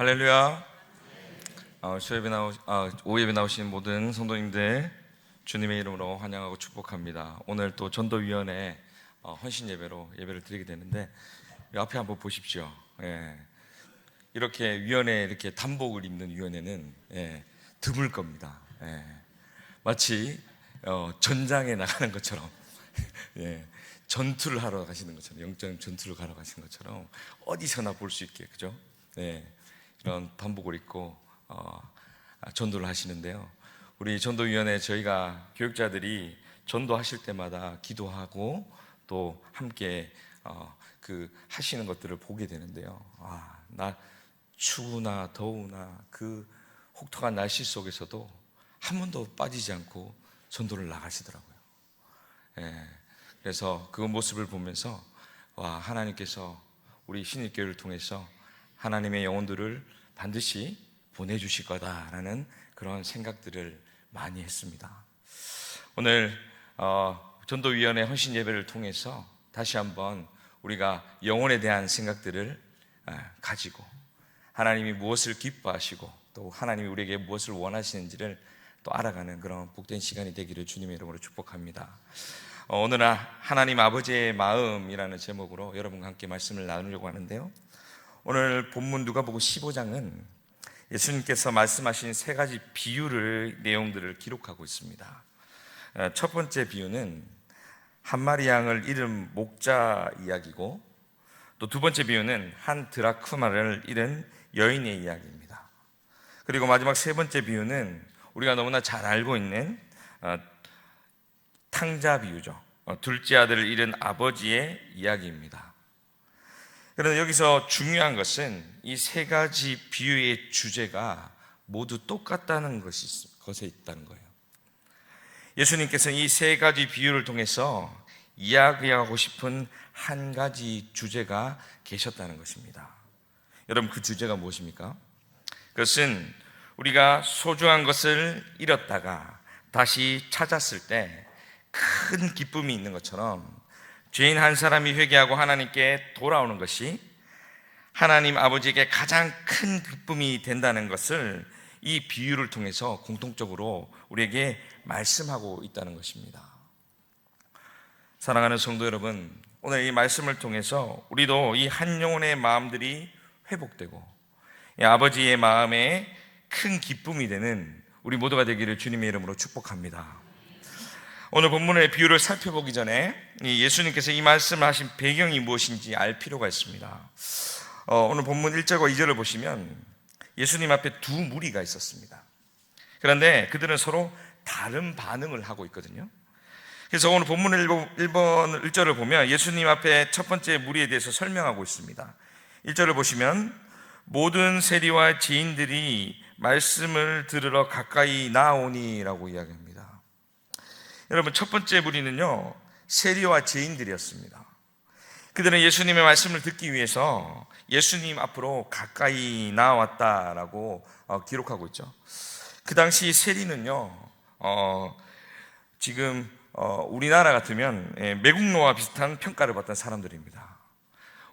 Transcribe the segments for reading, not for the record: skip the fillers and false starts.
할렐루야. 오예배 나오신 모든 성도님들 주님의 이름으로 환영하고 축복합니다. 오늘 또 전도위원회 헌신 예배로 예배를 드리게 되는데 앞에 한번 보십시오. 이렇게 위원회 이렇게 단복을 입는 위원회는 드물 겁니다. 마치 전장에 나가는 것처럼 전투를 하러 가시는 것처럼, 영적 전투를 가러 가시는 것처럼 어디서나 볼 수 있게, 그죠? 이런 단복을 입고 전도를 하시는데요. 우리 전도위원회 저희가 교육자들이 전도하실 때마다 기도하고 또 함께 하시는 것들을 보게 되는데요. 나 추우나 더우나 그 혹독한 날씨 속에서도 한 번도 빠지지 않고 전도를 나가시더라고요. 그래서 그 모습을 보면서 하나님께서 우리 신일교회를 통해서 하나님의 영혼들을 반드시 보내주실 거다라는 그런 생각들을 많이 했습니다. 오늘 전도위원회 헌신 예배를 통해서 다시 한번 우리가 영혼에 대한 생각들을 가지고 하나님이 무엇을 기뻐하시고 또 하나님이 우리에게 무엇을 원하시는지를 또 알아가는 그런 복된 시간이 되기를 주님의 이름으로 축복합니다. 오늘은 하나님 아버지의 마음이라는 제목으로 여러분과 함께 말씀을 나누려고 하는데요. 오늘 본문 누가복음 15장은 예수님께서 말씀하신 세 가지 내용들을 기록하고 있습니다. 첫 번째 비유는 한 마리 양을 잃은 목자 이야기고, 또 두 번째 비유는 한 드라크마를 잃은 여인의 이야기입니다. 그리고 마지막 세 번째 비유는 우리가 너무나 잘 알고 있는 탕자 비유죠. 둘째 아들을 잃은 아버지의 이야기입니다. 그런데 여기서 중요한 것은 이 세 가지 비유의 주제가 모두 똑같다는 것에 있다는 거예요. 예수님께서 이 세 가지 비유를 통해서 이야기하고 싶은 한 가지 주제가 계셨다는 것입니다. 여러분, 그 주제가 무엇입니까? 그것은 우리가 소중한 것을 잃었다가 다시 찾았을 때 큰 기쁨이 있는 것처럼 죄인 한 사람이 회개하고 하나님께 돌아오는 것이 하나님 아버지에게 가장 큰 기쁨이 된다는 것을 이 비유를 통해서 공통적으로 우리에게 말씀하고 있다는 것입니다. 사랑하는 성도 여러분, 오늘 이 말씀을 통해서 우리도 이 한 영혼의 마음들이 회복되고 이 아버지의 마음에 큰 기쁨이 되는 우리 모두가 되기를 주님의 이름으로 축복합니다. 오늘 본문의 비유를 살펴보기 전에 예수님께서 이 말씀을 하신 배경이 무엇인지 알 필요가 있습니다. 오늘 본문 1절과 2절을 보시면 예수님 앞에 두 무리가 있었습니다. 그런데 그들은 서로 다른 반응을 하고 있거든요. 그래서 오늘 본문 1절을 보면 예수님 앞에 첫 번째 무리에 대해서 설명하고 있습니다. 1절을 보시면 모든 세리와 죄인들이 말씀을 들으러 가까이 나오니 라고 이야기합니다. 여러분, 첫 번째 무리는요, 세리와 죄인들이었습니다. 그들은 예수님의 말씀을 듣기 위해서 예수님 앞으로 가까이 나왔다라고 기록하고 있죠. 그 당시 세리는요, 지금 우리나라 같으면 매국노와 비슷한 평가를 받던 사람들입니다.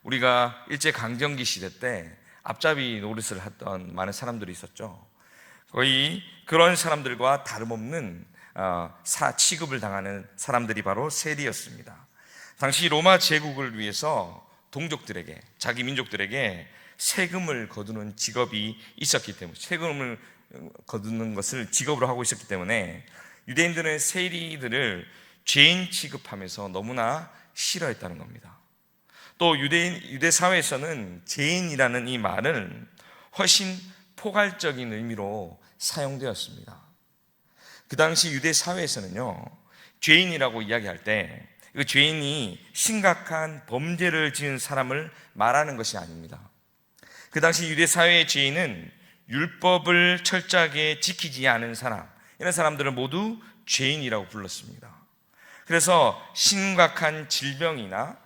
우리가 일제강점기 시대 때 앞잡이 노릇을 했던 많은 사람들이 있었죠. 거의 그런 사람들과 다름없는 취급을 당하는 사람들이 바로 세리였습니다. 당시 로마 제국을 위해서 동족들에게, 자기 민족들에게 세금을 거두는 직업이 있었기 때문에, 세금을 거두는 것을 직업으로 하고 있었기 때문에 유대인들은 세리들을 죄인 취급하면서 너무나 싫어했다는 겁니다. 또 유대 사회에서는 죄인이라는 이 말은 훨씬 포괄적인 의미로 사용되었습니다. 그 당시 유대 사회에서는요, 죄인이라고 이야기할 때 그 죄인이 심각한 범죄를 지은 사람을 말하는 것이 아닙니다. 그 당시 유대 사회의 죄인은 율법을 철저하게 지키지 않은 사람, 이런 사람들을 모두 죄인이라고 불렀습니다. 그래서 심각한 질병이나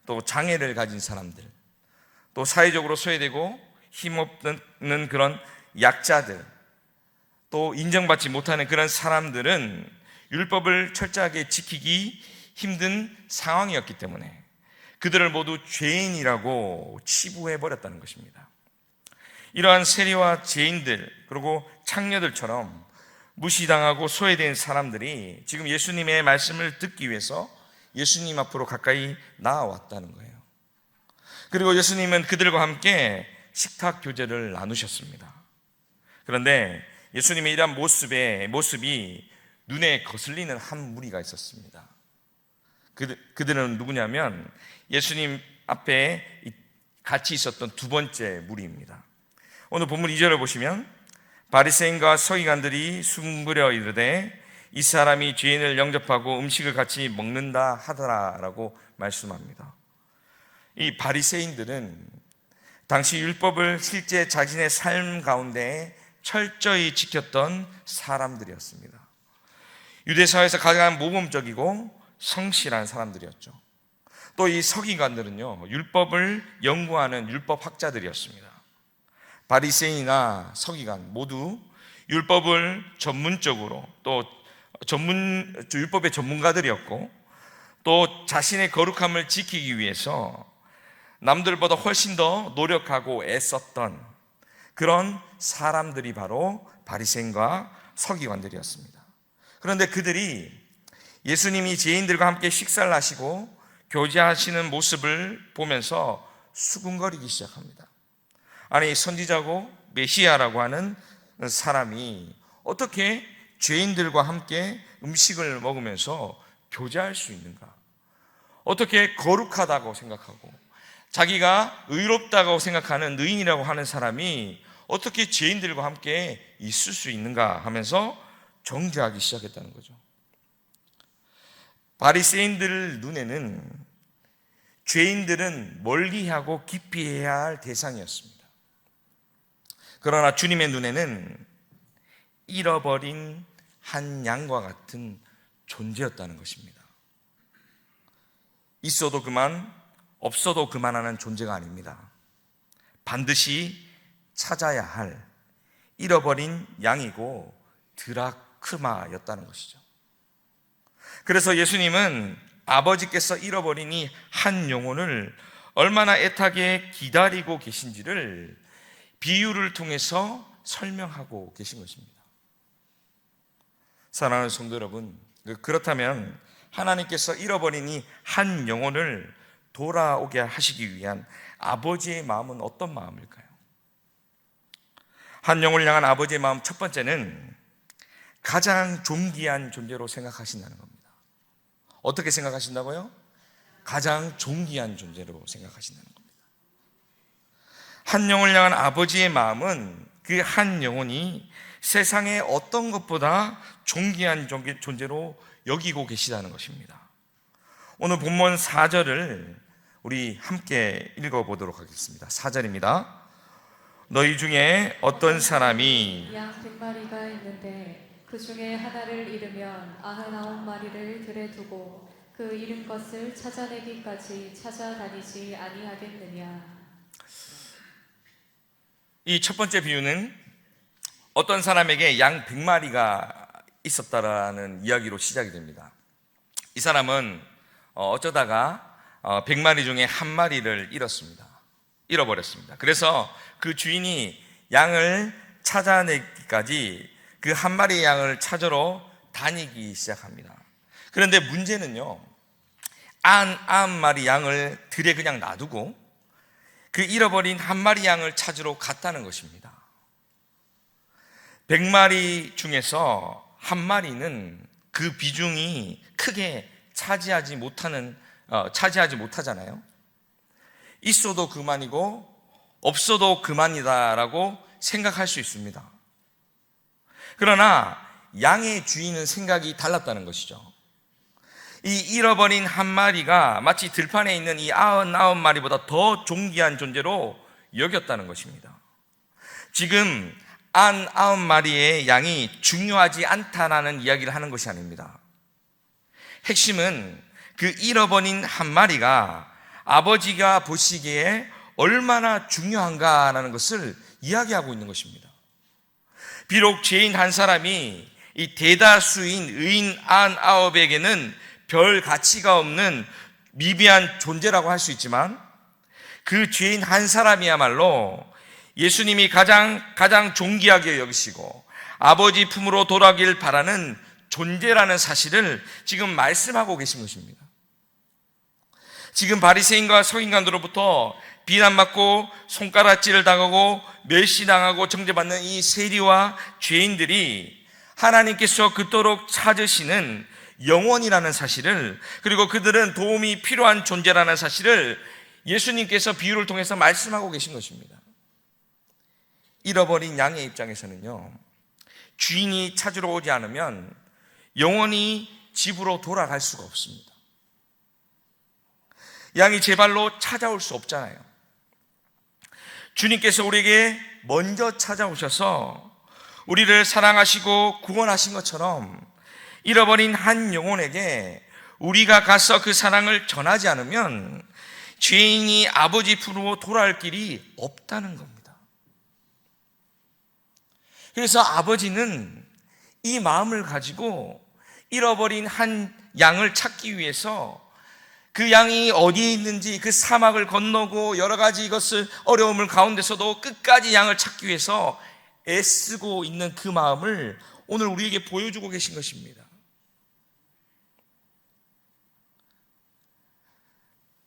또 장애를 가진 사람들, 또 사회적으로 소외되고 힘없는 그런 약자들, 또 인정받지 못하는 그런 사람들은 율법을 철저하게 지키기 힘든 상황이었기 때문에 그들을 모두 죄인이라고 치부해버렸다는 것입니다. 이러한 세리와 죄인들 그리고 창녀들처럼 무시당하고 소외된 사람들이 지금 예수님의 말씀을 듣기 위해서 예수님 앞으로 가까이 나아왔다는 거예요. 그리고 예수님은 그들과 함께 식탁 교제를 나누셨습니다. 그런데 예수님의 이러한 모습이 눈에 거슬리는 한 무리가 있었습니다. 그들은 누구냐면 예수님 앞에 같이 있었던 두 번째 무리입니다. 오늘 본문 2절을 보시면 바리새인과 서기관들이 숨부려 이르되 이 사람이 죄인을 영접하고 음식을 같이 먹는다 하더라라고 말씀합니다. 이 바리새인들은 당시 율법을 실제 자신의 삶 가운데 철저히 지켰던 사람들이었습니다. 유대사회에서 가장 모범적이고 성실한 사람들이었죠. 또 이 서기관들은요, 율법을 연구하는 율법학자들이었습니다. 바리새인이나 서기관 모두 율법을 전문적으로 또 율법의 전문가들이었고 또 자신의 거룩함을 지키기 위해서 남들보다 훨씬 더 노력하고 애썼던 그런 사람들이 바로 바리새인과 서기관들이었습니다. 그런데 그들이 예수님이 죄인들과 함께 식사를 하시고 교제하시는 모습을 보면서 수군거리기 시작합니다. 아니, 선지자고 메시아라고 하는 사람이 어떻게 죄인들과 함께 음식을 먹으면서 교제할 수 있는가? 어떻게 거룩하다고 생각하고 자기가 의롭다고 생각하는 의인이라고 하는 사람이 어떻게 죄인들과 함께 있을 수 있는가 하면서 정죄하기 시작했다는 거죠. 바리새인들 눈에는 죄인들은 멀리하고 기피해야 할 대상이었습니다. 그러나 주님의 눈에는 잃어버린 한 양과 같은 존재였다는 것입니다. 있어도 그만, 없어도 그만하는 존재가 아닙니다. 반드시 찾아야 할 잃어버린 양이고 드라크마였다는 것이죠. 그래서 예수님은 아버지께서 잃어버린 이 한 영혼을 얼마나 애타게 기다리고 계신지를 비유를 통해서 설명하고 계신 것입니다. 사랑하는 성도 여러분, 그렇다면 하나님께서 잃어버린 이 한 영혼을 돌아오게 하시기 위한 아버지의 마음은 어떤 마음일까요? 한 영혼을 향한 아버지의 마음, 첫 번째는 가장 존귀한 존재로 생각하신다는 겁니다. 어떻게 생각하신다고요? 가장 존귀한 존재로 생각하신다는 겁니다. 한 영혼을 향한 아버지의 마음은 그 한 영혼이 세상의 어떤 것보다 존귀한 존재로 여기고 계시다는 것입니다. 오늘 본문 4절을 우리 함께 읽어보도록 하겠습니다. 4절입니다. 너희 중에 어떤 사람이 양 100마리가 있는데 그 중에 하나를 잃으면 99마리를 들에 두고 그 잃은 것을 찾아내기까지 찾아다니지 아니하겠느냐. 이 첫 번째 비유는 어떤 사람에게 양 100마리가 있었다라는 이야기로 시작이 됩니다. 이 사람은 어쩌다가 100마리 중에 한 마리를 잃어버렸습니다. 그래서 그 주인이 양을 찾아내기까지 그 한 마리의 양을 찾으러 다니기 시작합니다. 그런데 문제는요, 99마리 양을 들에 그냥 놔두고 그 잃어버린 한 마리 양을 찾으러 갔다는 것입니다. 100마리 중에서 한 마리는 그 비중이 크게 차지하지 못하잖아요. 있어도 그만이고 없어도 그만이다라고 생각할 수 있습니다. 그러나 양의 주인은 생각이 달랐다는 것이죠. 이 잃어버린 한 마리가 마치 들판에 있는 이 99마리보다 더 존귀한 존재로 여겼다는 것입니다. 지금 99마리의 양이 중요하지 않다라는 이야기를 하는 것이 아닙니다. 핵심은 그 잃어버린 한 마리가 아버지가 보시기에 얼마나 중요한가라는 것을 이야기하고 있는 것입니다. 비록 죄인 한 사람이 이 대다수인 의인 99에게는 별 가치가 없는 미비한 존재라고 할 수 있지만 그 죄인 한 사람이야말로 예수님이 가장 존귀하게 여기시고 아버지 품으로 돌아오길 바라는 존재라는 사실을 지금 말씀하고 계신 것입니다. 지금 바리새인과 서기관들로부터 비난받고 손가락질을 당하고 멸시당하고 정죄받는 이 세리와 죄인들이 하나님께서 그토록 찾으시는 영혼이라는 사실을, 그리고 그들은 도움이 필요한 존재라는 사실을 예수님께서 비유를 통해서 말씀하고 계신 것입니다. 잃어버린 양의 입장에서는요, 주인이 찾으러 오지 않으면 영원히 집으로 돌아갈 수가 없습니다. 양이 제 발로 찾아올 수 없잖아요. 주님께서 우리에게 먼저 찾아오셔서 우리를 사랑하시고 구원하신 것처럼 잃어버린 한 영혼에게 우리가 가서 그 사랑을 전하지 않으면 죄인이 아버지 품으로 돌아올 길이 없다는 겁니다. 그래서 아버지는 이 마음을 가지고 잃어버린 한 양을 찾기 위해서 그 양이 어디에 있는지 그 사막을 건너고 여러 가지 이것을 어려움을 가운데서도 끝까지 양을 찾기 위해서 애쓰고 있는 그 마음을 오늘 우리에게 보여주고 계신 것입니다.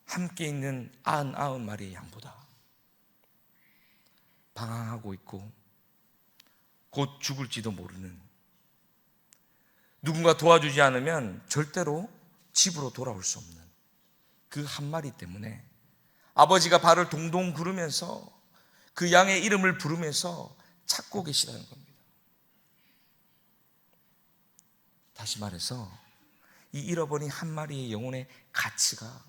함께 있는 99마리의 양보다 방황하고 있고 곧 죽을지도 모르는, 누군가 도와주지 않으면 절대로 집으로 돌아올 수 없는 그 한 마리 때문에 아버지가 발을 동동 구르면서 그 양의 이름을 부르면서 찾고 계시다는 겁니다. 다시 말해서 이 잃어버린 한 마리의 영혼의 가치가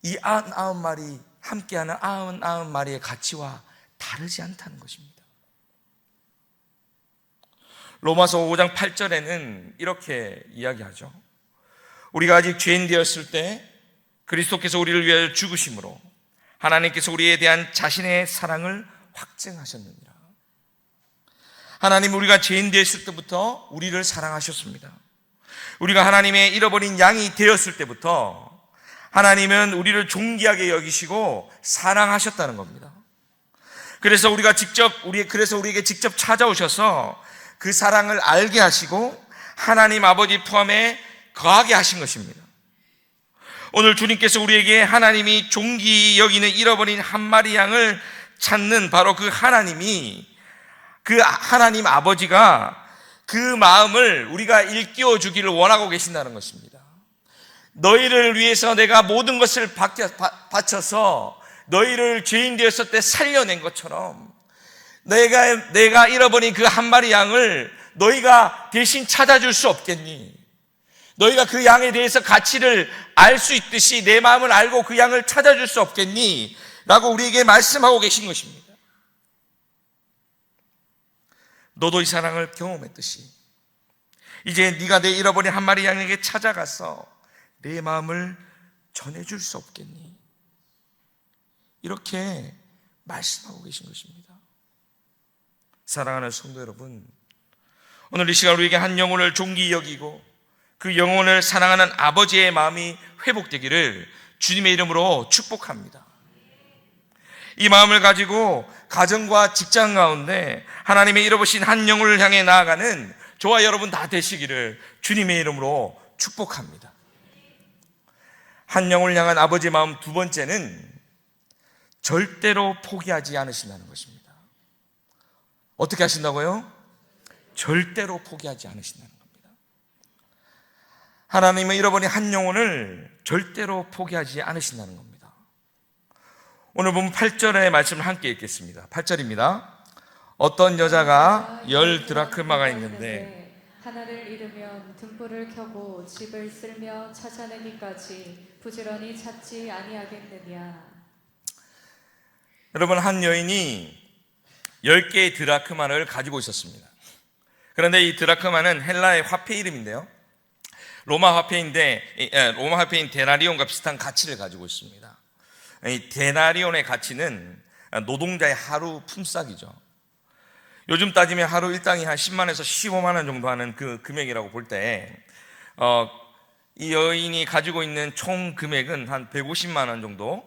이 99마리 함께하는 99마리의 가치와 다르지 않다는 것입니다. 로마서 5장 8절에는 이렇게 이야기하죠. 우리가 아직 죄인 되었을 때 그리스도께서 우리를 위하여 죽으심으로 하나님께서 우리에 대한 자신의 사랑을 확증하셨느니라. 하나님, 우리가 죄인 되었을 때부터 우리를 사랑하셨습니다. 우리가 하나님의 잃어버린 양이 되었을 때부터 하나님은 우리를 존귀하게 여기시고 사랑하셨다는 겁니다. 그래서 우리에게 직접 찾아오셔서 그 사랑을 알게 하시고 하나님 아버지 포함에 거하게 하신 것입니다. 오늘 주님께서 우리에게 하나님이 존귀히 여기는 잃어버린 한 마리 양을 찾는 바로 그 하나님이, 그 하나님 아버지가 그 마음을 우리가 일깨워 주기를 원하고 계신다는 것입니다. 너희를 위해서 내가 모든 것을 바쳐서 너희를 죄인 되었을 때 살려낸 것처럼 내가 잃어버린 그 한 마리 양을 너희가 대신 찾아줄 수 없겠니? 너희가 그 양에 대해서 가치를 알 수 있듯이 내 마음을 알고 그 양을 찾아줄 수 없겠니? 라고 우리에게 말씀하고 계신 것입니다. 너도 이 사랑을 경험했듯이 이제 네가 내 잃어버린 한 마리 양에게 찾아가서 내 마음을 전해줄 수 없겠니? 이렇게 말씀하고 계신 것입니다. 사랑하는 성도 여러분, 오늘 이 시간 우리에게 한 영혼을 존귀히 여기고 그 영혼을 사랑하는 아버지의 마음이 회복되기를 주님의 이름으로 축복합니다. 이 마음을 가지고 가정과 직장 가운데 하나님의 잃어버린 한 영혼을 향해 나아가는 저와 여러분 다 되시기를 주님의 이름으로 축복합니다. 한 영혼을 향한 아버지의 마음 두 번째는 절대로 포기하지 않으신다는 것입니다. 어떻게 하신다고요? 절대로 포기하지 않으신다는 겁니다. 하나님은 잃어버린 한 영혼을 절대로 포기하지 않으신다는 겁니다. 오늘 보면 8절의 말씀을 함께 읽겠습니다. 8절입니다. 어떤 여자가 10 드라크마가 있는데 하나를 잃으면 등불을 켜고 집을 쓸며 찾아내기까지 부지런히 찾지 아니하겠느냐. 여러분, 한 여인이 10개의 드라크마를 가지고 있었습니다. 그런데 이 드라크마는 헬라의 화폐 이름인데요, 로마 화폐인 데나리온과 비슷한 가치를 가지고 있습니다. 이 데나리온의 가치는 노동자의 하루 품삯이죠. 요즘 따지면 하루 일당이 한 10만에서 15만 원 정도 하는 그 금액이라고 볼 때, 이 여인이 가지고 있는 총 금액은 한 150만 원 정도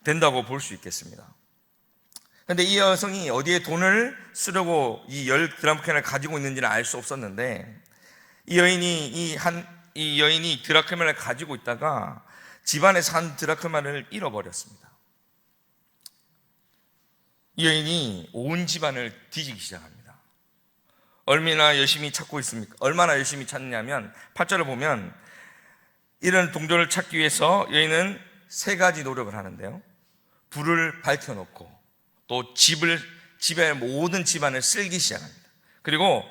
된다고 볼 수 있겠습니다. 근데 이 여성이 어디에 돈을 쓰려고 이 10드라크마를 가지고 있는지는 알 수 없었는데, 이 여인이 드라크마를 가지고 있다가 집안에서 한 드라크마를 잃어버렸습니다. 이 여인이 온 집안을 뒤지기 시작합니다. 얼마나 열심히 찾고 있습니까? 얼마나 열심히 찾느냐면 8절을 보면 이런 동전을 찾기 위해서 여인은 3가지 노력을 하는데요. 불을 밝혀놓고 또 집의 모든 집안을 쓸기 시작합니다. 그리고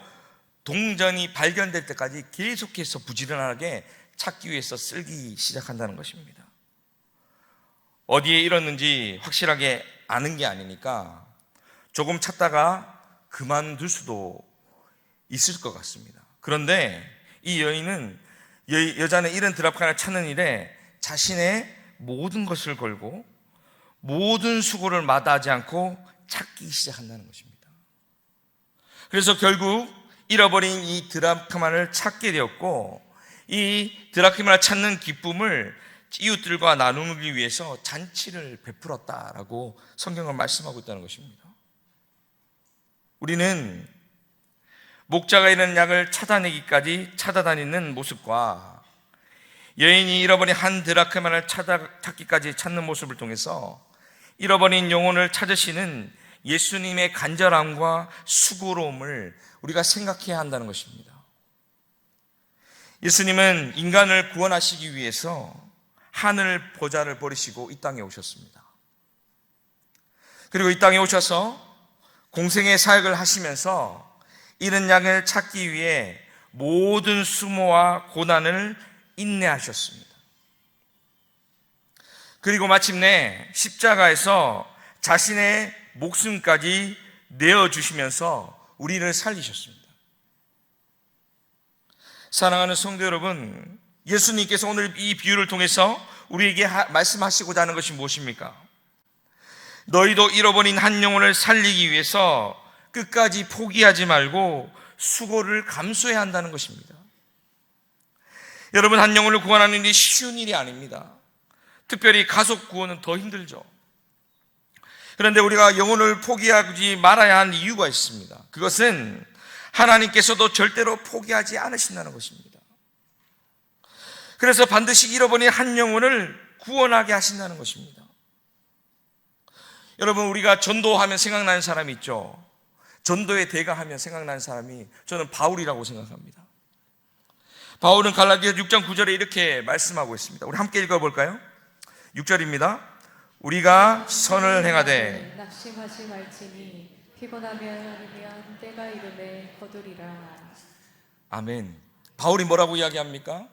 동전이 발견될 때까지 계속해서 부지런하게 찾기 위해서 쓸기 시작한다는 것입니다. 어디에 잃었는지 확실하게 아는 게 아니니까 조금 찾다가 그만둘 수도 있을 것 같습니다. 그런데 이 여인은 여자는 이런 드라크마를 찾는 일에 자신의 모든 것을 걸고 모든 수고를 마다하지 않고 찾기 시작한다는 것입니다. 그래서 결국 잃어버린 이 드라크마를 찾게 되었고, 이 드라크마를 찾는 기쁨을 이웃들과 나누기 위해서 잔치를 베풀었다라고 성경은 말씀하고 있다는 것입니다. 우리는 목자가 잃은 양을 찾아내기까지 찾아다니는 모습과 여인이 잃어버린 한 드라크마를 찾기까지 찾는 모습을 통해서 잃어버린 영혼을 찾으시는 예수님의 간절함과 수고로움을 우리가 생각해야 한다는 것입니다. 예수님은 인간을 구원하시기 위해서 하늘 보좌를 버리시고 이 땅에 오셨습니다. 그리고 이 땅에 오셔서 공생의 사역을 하시면서 잃은 양을 찾기 위해 모든 수모와 고난을 인내하셨습니다. 그리고 마침내 십자가에서 자신의 목숨까지 내어주시면서 우리를 살리셨습니다. 사랑하는 성도 여러분, 예수님께서 오늘 이 비유를 통해서 우리에게 말씀하시고자 하는 것이 무엇입니까? 너희도 잃어버린 한 영혼을 살리기 위해서 끝까지 포기하지 말고 수고를 감수해야 한다는 것입니다. 여러분, 한 영혼을 구원하는 일이 쉬운 일이 아닙니다. 특별히 가족 구원은 더 힘들죠. 그런데 우리가 영혼을 포기하지 말아야 하는 이유가 있습니다. 그것은 하나님께서도 절대로 포기하지 않으신다는 것입니다. 그래서 반드시 잃어버린 한 영혼을 구원하게 하신다는 것입니다. 여러분, 우리가 전도하면 생각나는 사람이 있죠. 전도의 대가 하면 생각나는 사람이 저는 바울이라고 생각합니다. 바울은 갈라디아서 6장 9절에 이렇게 말씀하고 있습니다. 우리 함께 읽어볼까요? 6절입니다. 우리가 선을 행하되 낙심하지 말지니 피곤하면 아니면 때가 이르매 거두리라. 아멘. 바울이 뭐라고 이야기합니까?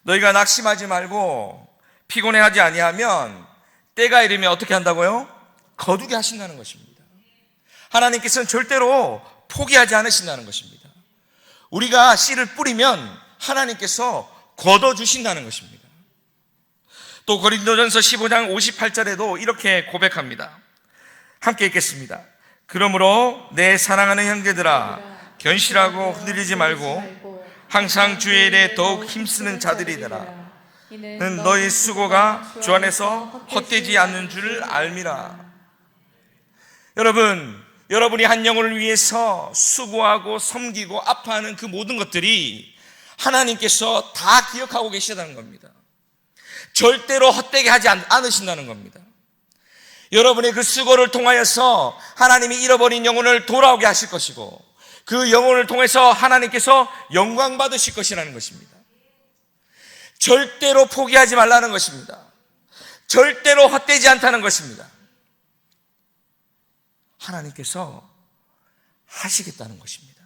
너희가 낙심하지 말고 피곤해하지 아니하면 때가 이르면 어떻게 한다고요? 거두게 하신다는 것입니다. 하나님께서는 절대로 포기하지 않으신다는 것입니다. 우리가 씨를 뿌리면 하나님께서 걷어주신다는 것입니다. 또 고린도전서 15장 58절에도 이렇게 고백합니다. 함께 읽겠습니다. 그러므로 내 사랑하는 형제들아, 견실하고 흔들리지 말고 항상 주의 일에 더욱 힘쓰는 자들이더라. 이는 너희 수고가 주 안에서 헛되지 않는 줄을 알미라. 여러분이 한 영혼을 위해서 수고하고 섬기고 아파하는 그 모든 것들이 하나님께서 다 기억하고 계시다는 겁니다. 절대로 헛되게 하지 않으신다는 겁니다. 여러분의 그 수고를 통하여서 하나님이 잃어버린 영혼을 돌아오게 하실 것이고, 그 영혼을 통해서 하나님께서 영광 받으실 것이라는 것입니다. 절대로 포기하지 말라는 것입니다. 절대로 헛되지 않다는 것입니다. 하나님께서 하시겠다는 것입니다.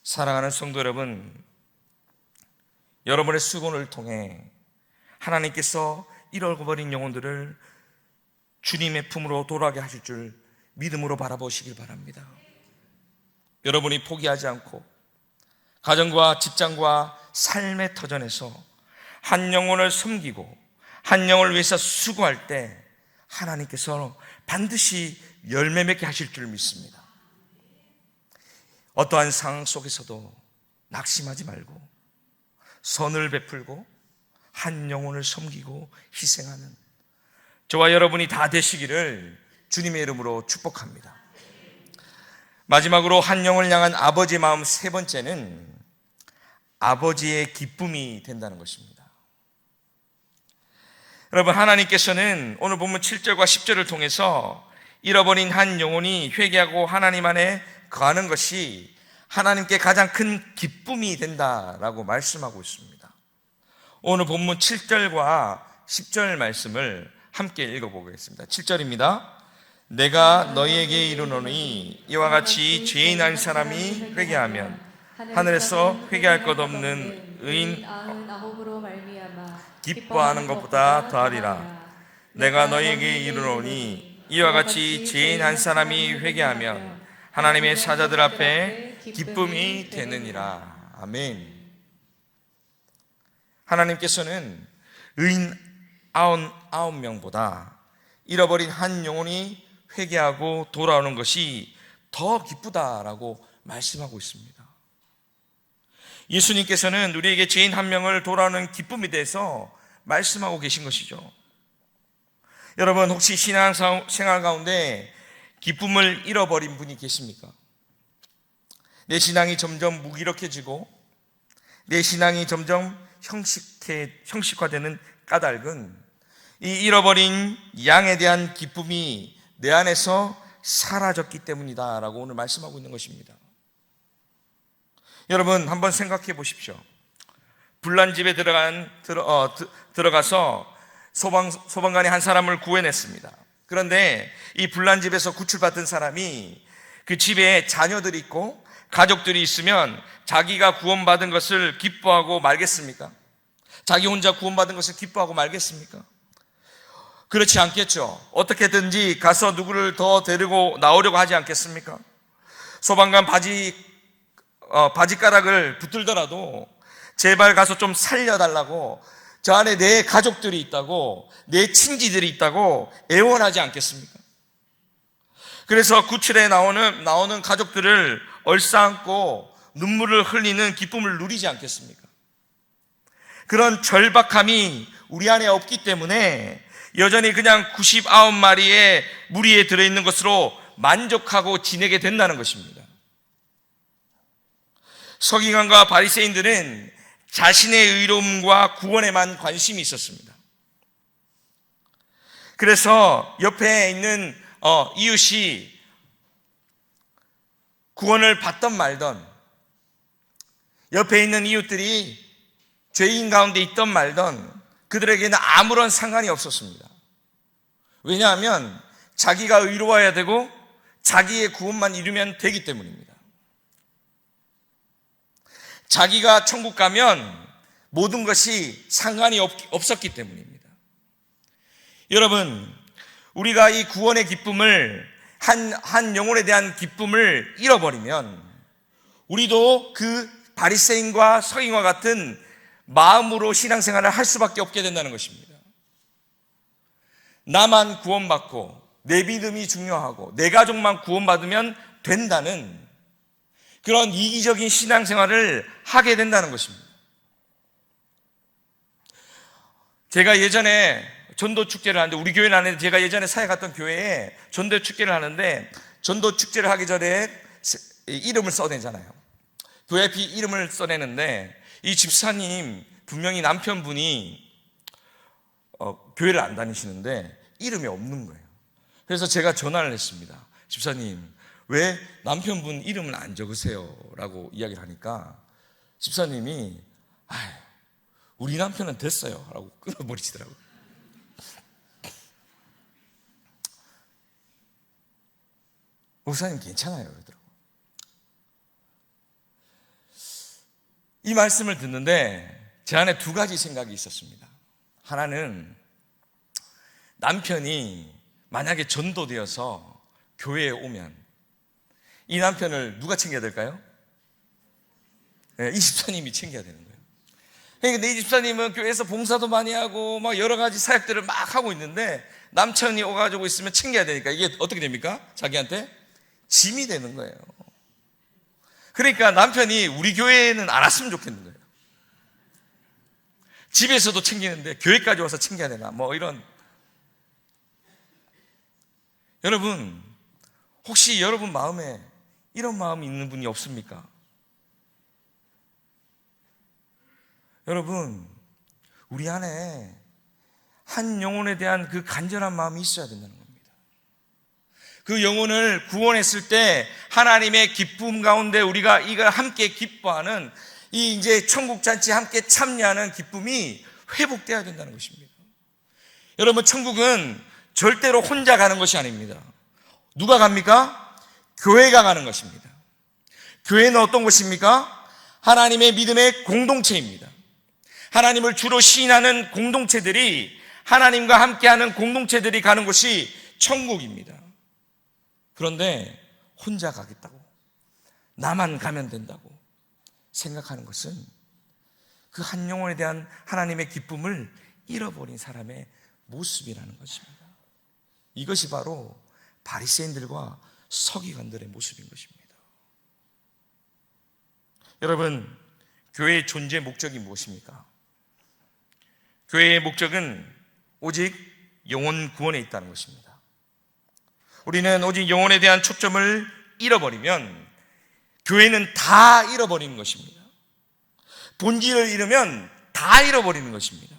사랑하는 성도 여러분, 여러분의 수고를 통해 하나님께서 잃어버린 영혼들을 주님의 품으로 돌아가게 하실 줄 믿음으로 바라보시길 바랍니다. 여러분이 포기하지 않고 가정과 직장과 삶의 터전에서 한 영혼을 섬기고 한 영혼을 위해서 수고할 때 하나님께서 반드시 열매 맺게 하실 줄 믿습니다. 어떠한 상황 속에서도 낙심하지 말고 선을 베풀고 한 영혼을 섬기고 희생하는 저와 여러분이 다 되시기를 주님의 이름으로 축복합니다. 마지막으로 한 영을 향한 아버지의 마음 세 번째는 아버지의 기쁨이 된다는 것입니다. 여러분, 하나님께서는 오늘 본문 7절과 10절을 통해서 잃어버린 한 영혼이 회개하고 하나님 안에 거하는 것이 하나님께 가장 큰 기쁨이 된다라고 말씀하고 있습니다. 오늘 본문 7절과 10절 말씀을 함께 읽어보겠습니다. 7절입니다. 내가 너희에게 이르노니 이와 같이 죄인 한 사람이 회개하면 하늘에서 회개할 것 없는 의인 99으로 말미암아 기뻐하는 것보다 더하리라. 내가 너희에게 이르노니 이와 같이 죄인 한 사람이 회개하면 하나님의 사자들 앞에 기쁨이 되느니라. 아멘. 하나님께서는 의인 99명보다 잃어버린 한 영혼이 회개하고 돌아오는 것이 더 기쁘다라고 말씀하고 있습니다. 예수님께서는 우리에게 죄인 한 명을 돌아오는 기쁨에 대해서 말씀하고 계신 것이죠. 여러분, 혹시 신앙생활 가운데 기쁨을 잃어버린 분이 계십니까? 내 신앙이 점점 무기력해지고 내 신앙이 점점 형식화되는 까닭은 이 잃어버린 양에 대한 기쁨이 내 안에서 사라졌기 때문이다 라고 오늘 말씀하고 있는 것입니다. 여러분, 한번 생각해 보십시오. 불난 집에 들어가서 소방관이 한 사람을 구해냈습니다. 그런데 이 불난 집에서 구출받은 사람이 그 집에 자녀들이 있고 가족들이 있으면 자기가 구원받은 것을 기뻐하고 말겠습니까? 자기 혼자 구원받은 것을 기뻐하고 말겠습니까? 그렇지 않겠죠. 어떻게든지 가서 누구를 더 데리고 나오려고 하지 않겠습니까? 소방관 바지가락을 붙들더라도 제발 가서 좀 살려달라고, 저 안에 내 가족들이 있다고, 내 친지들이 있다고 애원하지 않겠습니까? 그래서 구출에 나오는 가족들을 얼싸안고 눈물을 흘리는 기쁨을 누리지 않겠습니까? 그런 절박함이 우리 안에 없기 때문에 여전히 그냥 99마리의 무리에 들어있는 것으로 만족하고 지내게 된다는 것입니다. 서기관과 바리새인들은 자신의 의로움과 구원에만 관심이 있었습니다. 그래서 옆에 있는 이웃이 구원을 받던 말던, 옆에 있는 이웃들이 죄인 가운데 있던 말던 그들에게는 아무런 상관이 없었습니다. 왜냐하면 자기가 의로워야 되고 자기의 구원만 이루면 되기 때문입니다. 자기가 천국 가면 모든 것이 상관이 없었기 때문입니다. 여러분, 우리가 이 구원의 기쁨을, 한 영혼에 대한 기쁨을 잃어버리면 우리도 그 바리새인과 서기관과 같은 마음으로 신앙생활을 할 수밖에 없게 된다는 것입니다. 나만 구원받고 내 믿음이 중요하고 내 가족만 구원받으면 된다는 그런 이기적인 신앙생활을 하게 된다는 것입니다. 제가 예전에 전도축제를 하는데, 우리 교회는 아닌데 제가 예전에 사회 갔던 교회에 전도축제를 하는데, 전도축제를 하기 전에 이름을 써내잖아요. VIP 이름을 써내는데 이 집사님 분명히 남편분이 교회를 안 다니시는데 이름이 없는 거예요. 그래서 제가 전화를 했습니다. 집사님, 왜 남편분 이름을 안 적으세요? 라고 이야기를 하니까 집사님이 우리 남편은 됐어요 라고 끊어버리시더라고요. 목사님 괜찮아요 그러더라고요. 이 말씀을 듣는데 제 안에 두 가지 생각이 있었습니다. 하나는 남편이 만약에 전도되어서 교회에 오면 이 남편을 누가 챙겨야 될까요? 네, 이 집사님이 챙겨야 되는 거예요. 그런데 이 집사님은 교회에서 봉사도 많이 하고 막 여러 가지 사역들을 막 하고 있는데 남편이 오가지고 있으면 챙겨야 되니까 이게 어떻게 됩니까? 자기한테 짐이 되는 거예요. 그러니까 남편이 우리 교회에는 안 왔으면 좋겠는 거예요. 집에서도 챙기는데 교회까지 와서 챙겨야 되나 뭐 이런. 여러분, 혹시 여러분 마음에 이런 마음이 있는 분이 없습니까? 여러분, 우리 안에 한 영혼에 대한 그 간절한 마음이 있어야 된다는 겁니다. 그 영혼을 구원했을 때 하나님의 기쁨 가운데 우리가 이걸 함께 기뻐하는 이 이제 천국 잔치에 함께 참여하는 기쁨이 회복되어야 된다는 것입니다. 여러분, 천국은 절대로 혼자 가는 것이 아닙니다. 누가 갑니까? 교회가 가는 것입니다. 교회는 어떤 곳입니까? 하나님의 믿음의 공동체입니다. 하나님을 주로 시인하는 공동체들이, 하나님과 함께하는 공동체들이 가는 곳이 천국입니다. 그런데 혼자 가겠다고, 나만 가면 된다고 생각하는 것은 그 한 영혼에 대한 하나님의 기쁨을 잃어버린 사람의 모습이라는 것입니다. 이것이 바로 바리새인들과 서기관들의 모습인 것입니다. 여러분, 교회의 존재 목적이 무엇입니까? 교회의 목적은 오직 영혼 구원에 있다는 것입니다. 우리는 오직 영혼에 대한 초점을 잃어버리면 교회는 다 잃어버리는 것입니다. 본질을 잃으면 다 잃어버리는 것입니다.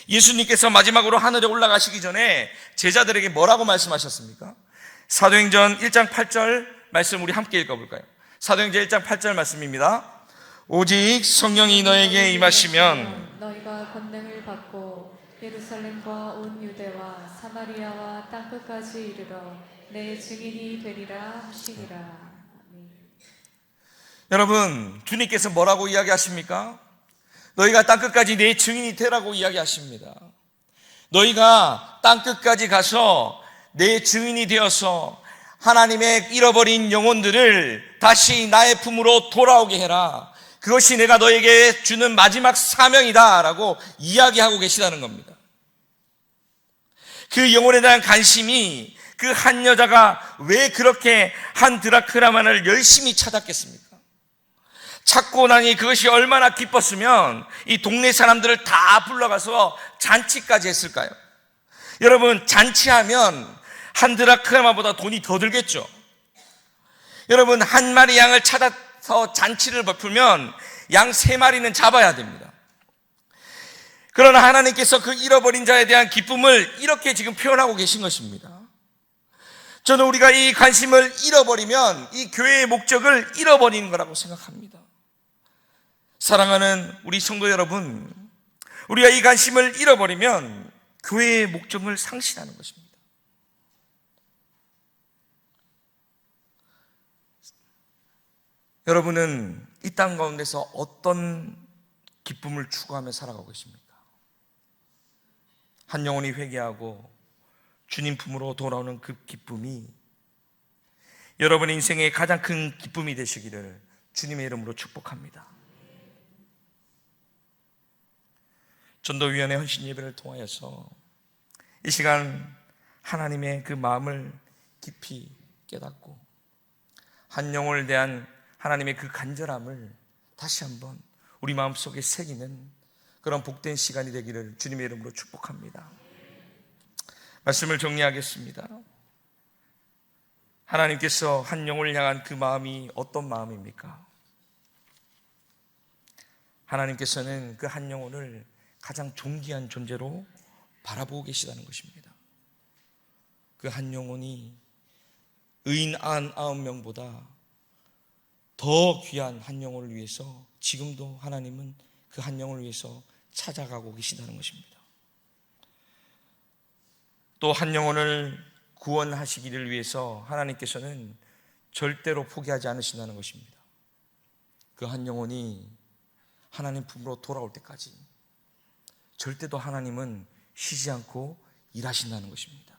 예수님께서 마지막으로 하늘에 올라가시기 전에 제자들에게 뭐라고 말씀하셨습니까? 사도행전 1장 8절 말씀 우리 함께 읽어볼까요? 사도행전 1장 8절 말씀입니다. 오직 성령이 너에게 임하시면 너희가 권능을 받고 예루살렘과 온 유대와 사마리아와 땅끝까지 이르러 내 증인이 되리라 하시니라. 아멘. 여러분, 주님께서 뭐라고 이야기하십니까? 너희가 땅끝까지 내 증인이 되라고 이야기하십니다. 너희가 땅끝까지 가서 내 증인이 되어서 하나님의 잃어버린 영혼들을 다시 나의 품으로 돌아오게 해라. 그것이 내가 너에게 주는 마지막 사명이다 라고 이야기하고 계시다는 겁니다. 그 영혼에 대한 관심이, 그 한 여자가 왜 그렇게 한 드라크라만을 열심히 찾았겠습니까? 찾고 나니 그것이 얼마나 기뻤으면 이 동네 사람들을 다 불러가서 잔치까지 했을까요? 여러분, 잔치하면 한 드라크마보다 돈이 더 들겠죠. 여러분, 한 마리 양을 찾아서 잔치를 베풀면 양 3마리는 잡아야 됩니다. 그러나 하나님께서 그 잃어버린 자에 대한 기쁨을 이렇게 지금 표현하고 계신 것입니다. 저는 우리가 이 관심을 잃어버리면 이 교회의 목적을 잃어버리는 거라고 생각합니다. 사랑하는 우리 성도 여러분, 우리가 이 관심을 잃어버리면 교회의 목적을 상실하는 것입니다. 여러분은 이 땅 가운데서 어떤 기쁨을 추구하며 살아가고 계십니까? 한 영혼이 회개하고 주님 품으로 돌아오는 그 기쁨이 여러분의 인생의 가장 큰 기쁨이 되시기를 주님의 이름으로 축복합니다. 전도위원회 헌신 예배를 통하여서 이 시간 하나님의 그 마음을 깊이 깨닫고 한 영혼에 대한 하나님의 그 간절함을 다시 한번 우리 마음속에 새기는 그런 복된 시간이 되기를 주님의 이름으로 축복합니다. 말씀을 정리하겠습니다. 하나님께서 한 영혼을 향한 그 마음이 어떤 마음입니까? 하나님께서는 그 한 영혼을 가장 존귀한 존재로 바라보고 계시다는 것입니다. 그 한 영혼이 의인 99명보다 더 귀한 한 영혼을 위해서 지금도 하나님은 그 한 영혼을 위해서 찾아가고 계시다는 것입니다. 또 한 영혼을 구원하시기를 위해서 하나님께서는 절대로 포기하지 않으신다는 것입니다. 그 한 영혼이 하나님 품으로 돌아올 때까지 절대도 하나님은 쉬지 않고 일하신다는 것입니다.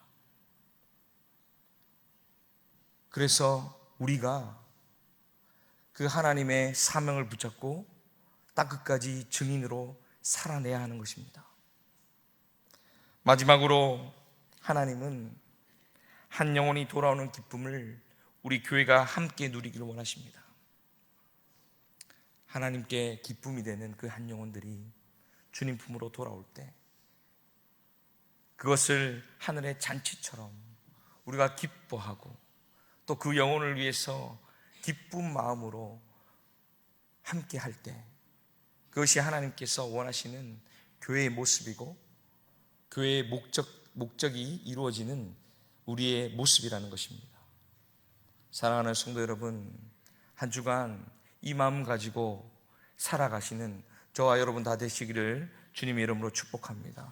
그래서 우리가 그 하나님의 사명을 붙잡고 땅끝까지 증인으로 살아내야 하는 것입니다. 마지막으로 하나님은 한 영혼이 돌아오는 기쁨을 우리 교회가 함께 누리기를 원하십니다. 하나님께 기쁨이 되는 그 한 영혼들이 주님 품으로 돌아올 때 그것을 하늘의 잔치처럼 우리가 기뻐하고 또 그 영혼을 위해서 기쁜 마음으로 함께 할 때, 그것이 하나님께서 원하시는 교회의 모습이고 교회의 목적이 이루어지는 우리의 모습이라는 것입니다. 사랑하는 성도 여러분, 한 주간 이 마음 가지고 살아가시는 저와 여러분 다 되시기를 주님의 이름으로 축복합니다.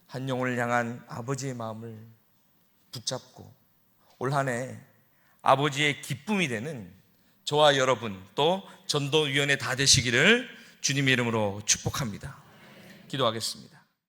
한 영혼을 향한 아버지의 마음을 붙잡고 올 한 해 아버지의 기쁨이 되는 저와 여러분 또 전도위원회 다 되시기를 주님의 이름으로 축복합니다. 기도하겠습니다.